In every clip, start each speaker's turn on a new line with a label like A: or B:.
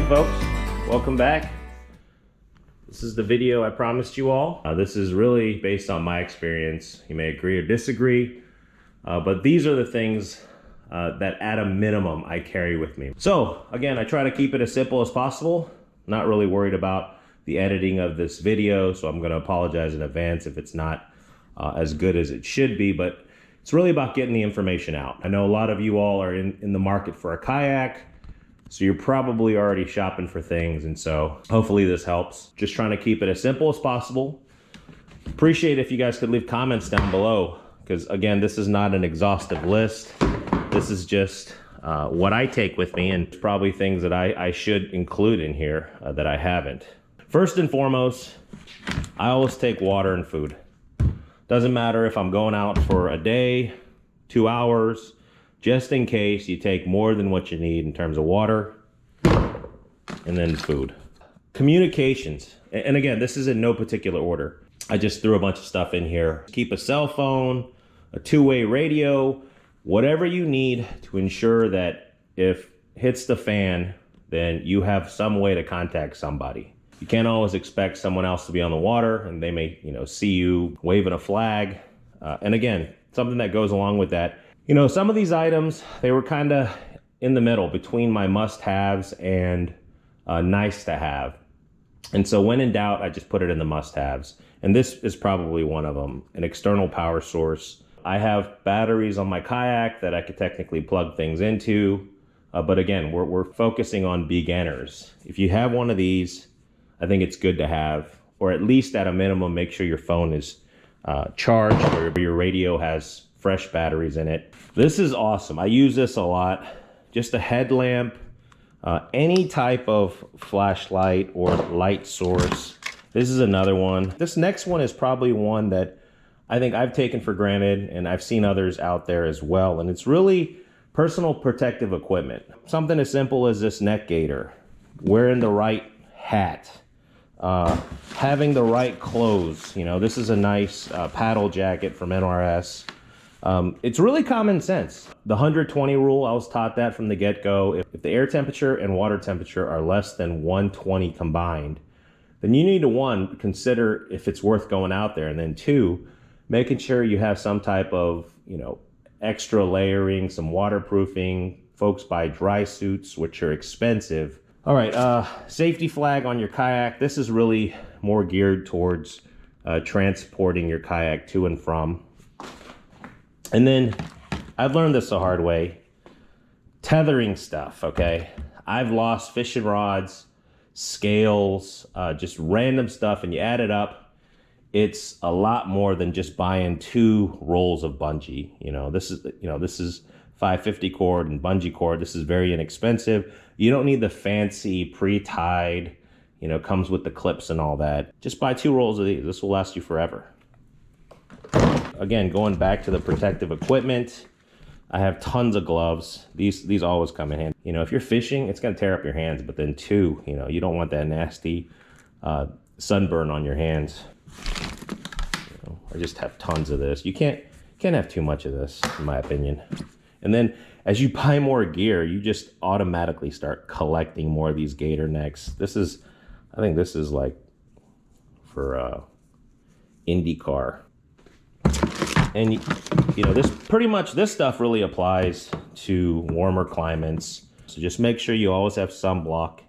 A: folks, welcome back. This is the video I promised you all. This is really based on my experience. You may agree or disagree, but these are the things that at a minimum I carry with me. So again, I try to keep it as simple as possible. Not really worried about the editing of this video, so I'm gonna apologize in advance if it's not as good as it should be, but it's really about getting the information out. I know a lot of you all are in the market for a kayak, so you're probably already shopping for things, and so hopefully this helps. Just trying to keep it as simple as possible. Appreciate if you guys could leave comments down below, because again, this is not an exhaustive list. This is just what I take with me, and probably things that I should include in here that I haven't. First and foremost, I always take water and food. Doesn't matter if I'm going out for a day, 2 hours, just in case you take more than what you need in terms of water and then food. Communications, and again, this is in no particular order. I just threw a bunch of stuff in here. Keep a cell phone, a two-way radio, whatever you need to ensure that if hits the fan, then you have some way to contact somebody. You can't always expect someone else to be on the water and they may, see you waving a flag. And again, something that goes along with that. Some of these items, they were kind of in the middle between my must-haves and nice to have. And so when in doubt, I just put it in the must-haves. And this is probably one of them, an external power source. I have batteries on my kayak that I could technically plug things into. But again, we're focusing on beginners. If you have one of these, I think it's good to have, or at least at a minimum, make sure your phone is charged or your radio has fresh batteries in it. This is awesome. I use this a lot. Just a headlamp, any type of flashlight or light source. This is another one. This next one is probably one that I think I've taken for granted, and I've seen others out there as well. And it's really personal protective equipment. Something as simple as this neck gaiter, wearing the right hat, having the right clothes. This is a nice paddle jacket from NRS. It's really common sense. The 120 rule, I was taught that from the get-go. If the air temperature and water temperature are less than 120 combined, then you need to, one, consider if it's worth going out there, and then two, making sure you have some type of, extra layering, some waterproofing. Folks buy dry suits, which are expensive. All right, safety flag on your kayak. This is really more geared towards transporting your kayak to and from. And then I've learned this the hard way. Tethering stuff, okay? I've lost fishing rods, scales, just random stuff, and you add it up, it's a lot more than just buying 2 rolls of bungee. This is 550 cord and bungee cord. This is very inexpensive. You don't need the fancy pre-tied, comes with the clips and all that. Just buy 2 rolls of these. This will last you forever. Again, going back to the protective equipment, I have tons of gloves. These always come in handy. If you're fishing, it's gonna tear up your hands, but then two, you don't want that nasty sunburn on your hands. I just have tons of this. You can't have too much of this, in my opinion. And then as you buy more gear, you just automatically start collecting more of these gator necks. I think this is like for IndyCar. And this stuff really applies to warmer climates. So just make sure you always have sunblock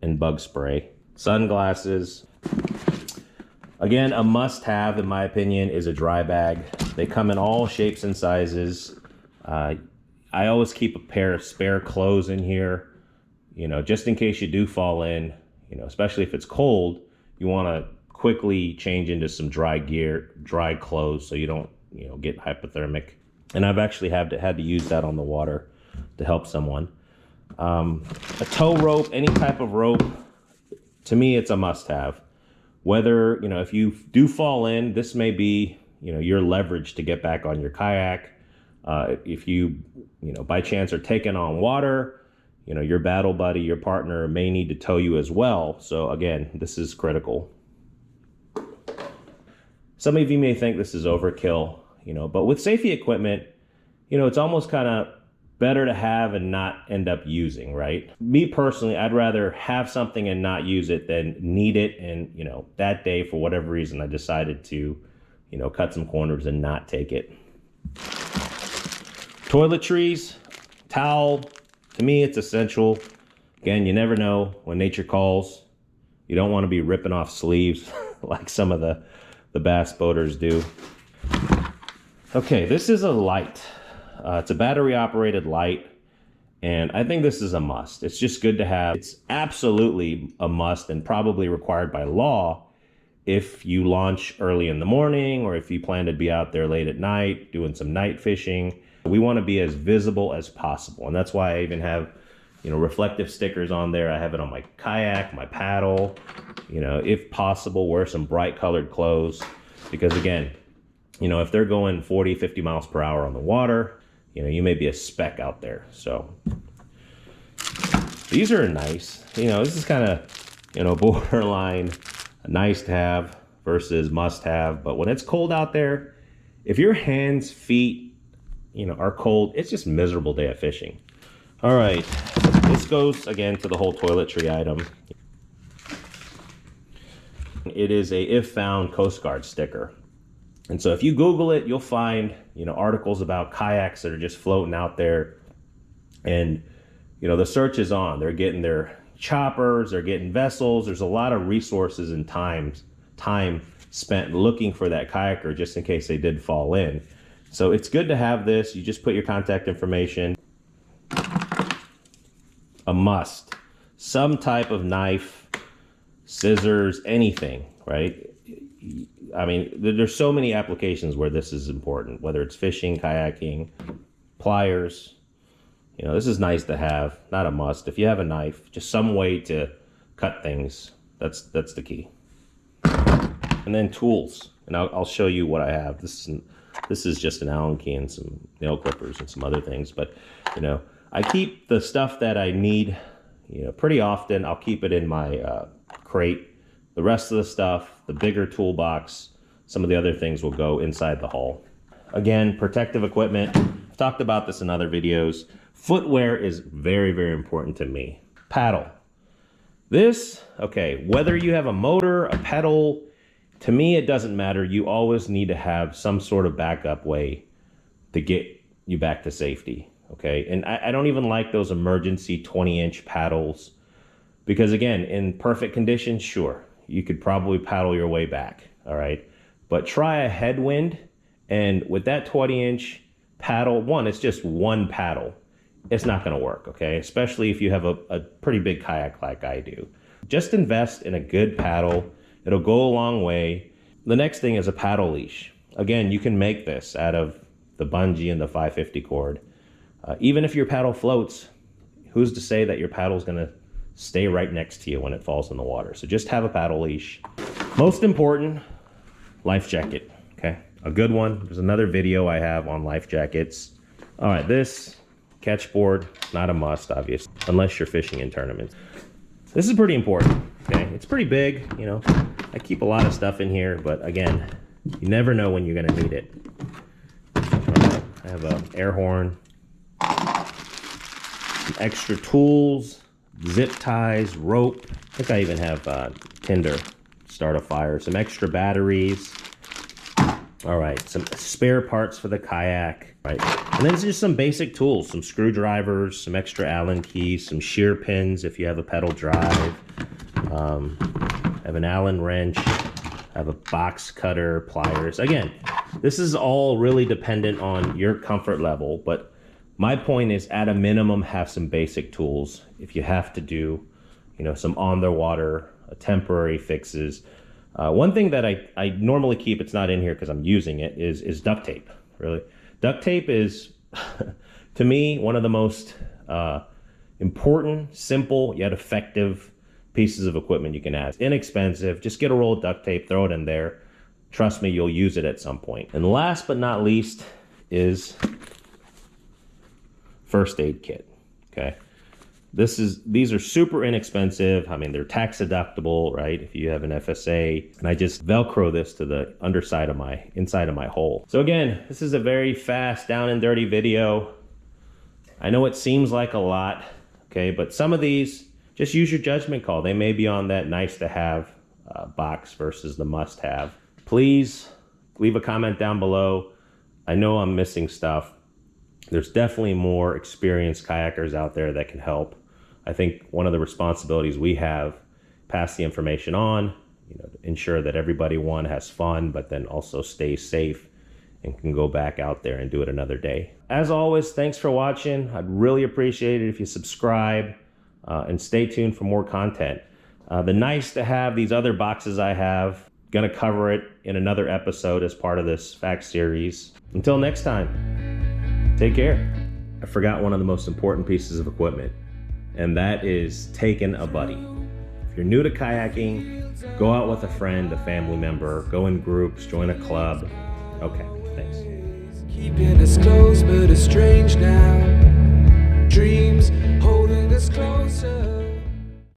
A: and bug spray. Sunglasses. Again, a must-have, in my opinion, is a dry bag. They come in all shapes and sizes. I always keep a pair of spare clothes in here, just in case you do fall in, especially if it's cold, you want to quickly change into some dry clothes so you don't, get hypothermic. And I've actually had to use that on the water to help someone. A tow rope, any type of rope, to me, it's a must-have. Whether, if you do fall in, this may be, your leverage to get back on your kayak. If you, by chance are taking on water, your battle buddy, your partner may need to tow you as well. So again, this is critical. Some of you may think this is overkill, but with safety equipment, it's almost kind of better to have and not end up using, right? Me personally, I'd rather have something and not use it than need it. And, you know, that day, for whatever reason, I decided to, you know, cut some corners and not take it. Toiletries towel, to me, it's essential. Again, you never know when nature calls. You don't want to be ripping off sleeves like some of the bass boaters do. Okay, this is a light. It's a battery operated light, and I think this is a must. It's just good to have. It's absolutely a must and probably required by law if you launch early in the morning or if you plan to be out there late at night doing some night fishing. We want to be as visible as possible, and that's why I even have, you know, reflective stickers on there. I have it on my kayak, my paddle. You know, if possible, wear some bright colored clothes, because again, you know, if they're going 40, 50 miles per hour on the water, you know, you may be a speck out there. So these are nice. You know, this is kind of, you know, borderline nice to have versus must have. But when it's cold out there, if your hands, feet, you know, are cold, it's just a miserable day of fishing. All right, this goes again to the whole toiletry item. It is a if found Coast Guard sticker. And so if you Google it, you'll find, you know, articles about kayaks that are just floating out there. And, you know, the search is on. They're getting their choppers, they're getting vessels. There's a lot of resources and time spent looking for that kayaker just in case they did fall in. So it's good to have this. You just put your contact information. A must. Some type of knife, scissors, anything, right? I mean, there's so many applications where this is important, whether it's fishing, kayaking, pliers. You know, this is nice to have, not a must. If you have a knife, just some way to cut things, that's the key. And then tools, and I'll show you what I have. This is just an Allen key and some nail clippers and some other things, but, you know, I keep the stuff that I need, you know, pretty often. I'll keep it in my crate. The rest of the stuff, the bigger toolbox, some of the other things will go inside the hull. Again, protective equipment. I've talked about this in other videos. Footwear is very, very important to me. Paddle. This, okay, whether you have a motor, a pedal, to me, it doesn't matter. You always need to have some sort of backup way to get you back to safety. Okay, and I don't even like those emergency 20-inch paddles, because again, in perfect conditions, sure, you could probably paddle your way back, all right? But try a headwind, and with that 20-inch paddle, one, it's just one paddle. It's not gonna work, okay? Especially if you have a pretty big kayak like I do. Just invest in a good paddle. It'll go a long way. The next thing is a paddle leash. Again, you can make this out of the bungee and the 550 cord. Even if your paddle floats, who's to say that your paddle is going to stay right next to you when it falls in the water? So just have a paddle leash. Most important, life jacket, okay? A good one. There's another video I have on life jackets. All right, this catch board, not a must, obviously, unless you're fishing in tournaments. This is pretty important, okay? It's pretty big, you know. I keep a lot of stuff in here, but again, you never know when you're going to need it. Right, I have an air horn. Some extra tools, zip ties, rope. I think I even have tinder, start a fire. Some extra batteries. All right, some spare parts for the kayak. Right, and then just some basic tools, some screwdrivers, some extra Allen keys, some shear pins if you have a pedal drive. I have an Allen wrench. I have a box cutter, pliers. Again, this is all really dependent on your comfort level, but my point is, at a minimum, have some basic tools. If you have to do, you know, some on the water, temporary fixes. One thing that I normally keep, it's not in here because I'm using it, is duct tape, really. Duct tape is, to me, one of the most important, simple, yet effective pieces of equipment you can have. It's inexpensive. Just get a roll of duct tape, throw it in there. Trust me, you'll use it at some point. And last but not least is first aid kit, okay? These are super inexpensive. I mean, they're tax deductible, right? If you have an FSA, and I just Velcro this to the inside of my hole. So again, this is a very fast, down and dirty video. I know it seems like a lot, okay, but some of these, just use your judgment call. They may be on that nice to have box versus the must have. Please leave a comment down below. I know I'm missing stuff. There's definitely more experienced kayakers out there that can help. I think one of the responsibilities we have, pass the information on, you know, to ensure that everybody, one, has fun, but then also stays safe and can go back out there and do it another day. As always, thanks for watching. I'd really appreciate it if you subscribe and stay tuned for more content. The nice to have, these other boxes I have, gonna cover it in another episode as part of this FAKTS series. Until next time, take care. I forgot one of the most important pieces of equipment, and that is taking a buddy. If you're new to kayaking, go out with a friend, a family member, go in groups, join a club. Okay, thanks.
B: Keeping us close, but it's strange now. Dreams holding us closer.